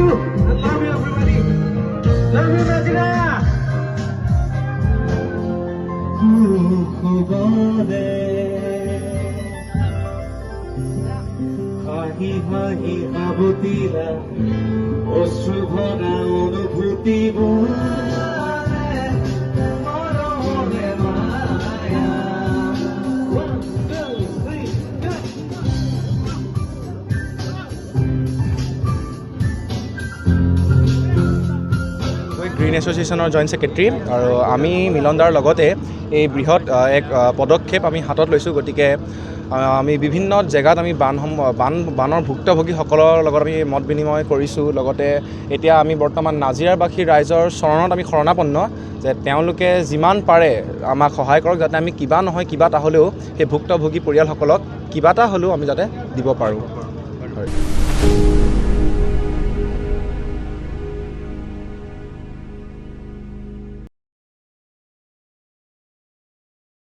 you. I love you, everybody. Love you, Nazira. হাহি হাহি আবতিলা অশ্রু ভরা অনুভূতিবোৰ গ্ৰীণ এছ'চিয়েশ্যনৰ জইণ্ট ছেক্ৰেটাৰী আৰু আমি মিলনদাৰ লগতে এই বৃহৎ এক পদক্ষেপ আমি হাতত লৈছোঁ। গতিকে আমি বিভিন্ন জেগাত আমি বানৰ ভুক্তভোগীসকলৰ লগত আমি মত বিনিময় কৰিছোঁ। লগতে এতিয়া আমি বৰ্তমান নাজিৰাবাসী ৰাইজৰ চৰণত আমি শৰণাপন্ন যে তেওঁলোকে যিমান পাৰে আমাক সহায় কৰক, যাতে আমি কিবা নহয় কিবা এটা হ'লেও সেই ভুক্তভোগী পৰিয়ালসকলক কিবা এটা হ'লেও আমি যাতে দিব পাৰোঁ।